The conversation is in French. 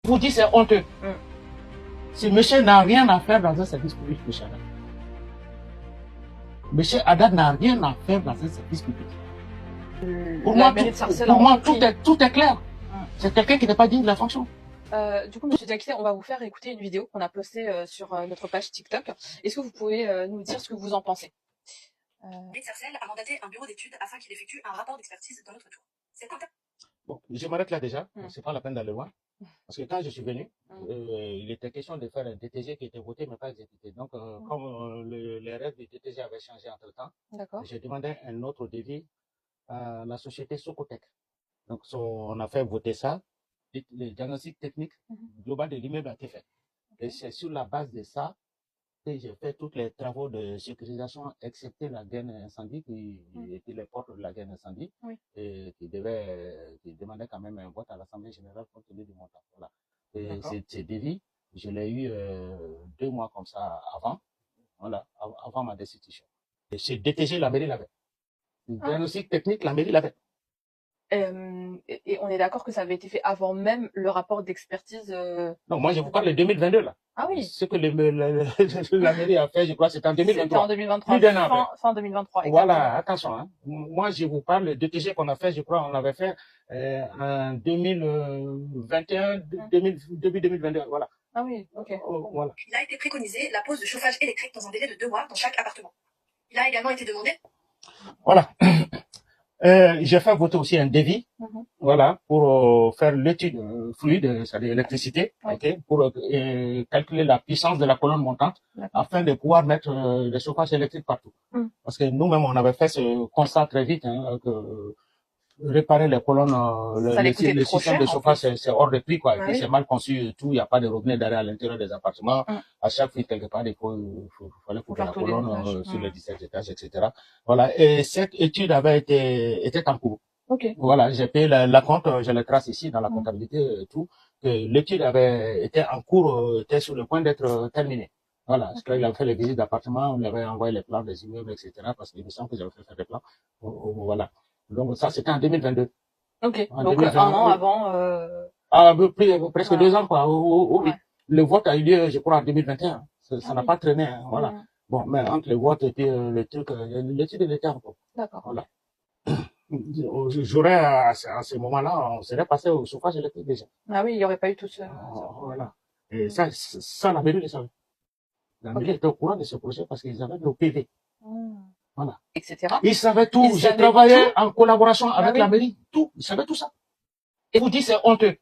vous dites c'est honteux. Ce monsieur n'a rien à faire dans un service public, monsieur Haddad. Monsieur Haddad n'a rien à faire dans un service public. Pour moi, tout est clair. C'est quelqu'un qui n'est pas digne de la fonction. Du coup, monsieur Diakité, on va vous faire écouter une vidéo qu'on a postée sur notre page TikTok. Est-ce que vous pouvez nous dire ce que vous en pensez? Sarcelles a mandaté un bureau d'études afin qu'il effectue un rapport d'expertise dans notre tour. Bon, je m'arrête là déjà, c'est pas la peine d'aller loin. Parce que quand je suis venu, il était question de faire un DTG qui était voté mais pas exécuté. Donc, comme les règles du DTG avaient changé entre temps, j'ai demandé un autre devis à la société Socotec. Donc, on a fait voter ça. Le diagnostic technique global de l'immeuble a été fait. Et c'est sur la base de ça que j'ai fait tous les travaux de sécurisation, excepté la gaine incendie, qui était les portes de la gaine incendie, et qui demandait quand même un vote à l'Assemblée générale compte tenu du montant. Voilà. Et ces devis, je l'ai eu 2 mois comme ça avant, voilà, avant ma destitution. Et ce DTG, la mairie l'avait. Le diagnostic technique, la mairie l'avait. Et on est d'accord que ça avait été fait avant même le rapport d'expertise. Non, moi je vous parle de 2022 là. Ah oui. Ce que la mairie a fait, je crois, c'était en 2023. C'était en 2023. Plus d'un an. Fin 2023. Exactement. Voilà, attention. Hein. Moi je vous parle de DTG qu'on a fait, je crois, on l'avait fait en 2021, début 2022. Voilà. Ah oui, ok. Voilà. Il a été préconisé la pose de chauffage électrique dans un délai de 2 mois dans chaque appartement. Il a également été demandé. Voilà. J'ai fait voter aussi un devis, voilà, pour faire l'étude fluide, c'est-à-dire l'électricité, pour calculer la puissance de la colonne montante, afin de pouvoir mettre le chauffage électrique partout. Parce que nous-mêmes, on avait fait ce constat très vite, que réparer les colonnes, le système de chauffage, c'est hors de prix, quoi. Et puis c'est mal conçu, tout, il n'y a pas de robinet d'arrêt à l'intérieur des appartements. À chaque fuite, quelque part, il fallait couper la colonne sur les 17 étages, etc. Voilà. Et cette étude était en cours. Voilà. J'ai payé la compte, je le trace ici dans la comptabilité et tout, que l'étude avait été en cours, était sur le point d'être terminée. Voilà. Parce qu'il avait fait les visites d'appartements, on lui avait envoyé les plans des immeubles, etc. Parce qu'il me semble que j'avais fait faire des plans. Voilà. Donc ça, c'était en 2022. Ok. Donc 1 an avant. Presque 2 ans, quoi. Oui. Le vote a eu lieu, je crois, en 2021. Ça n'a pas traîné. Hein, voilà. Bon, mais entre le vote et puis le truc, l'étude était en cours. D'accord. Voilà. J'aurais à ce moment-là, on serait passé au chauffage électrique déjà. Ah oui, il n'y aurait pas eu tout ça. Voilà. Et ça, la mairie le savait. La mairie était au courant de ce projet parce qu'ils avaient nos PV. Voilà. Etc. Ils savaient tout. J'ai travaillé en collaboration avec la mairie. Tout. Ils savaient tout ça. Et vous dites c'est honteux.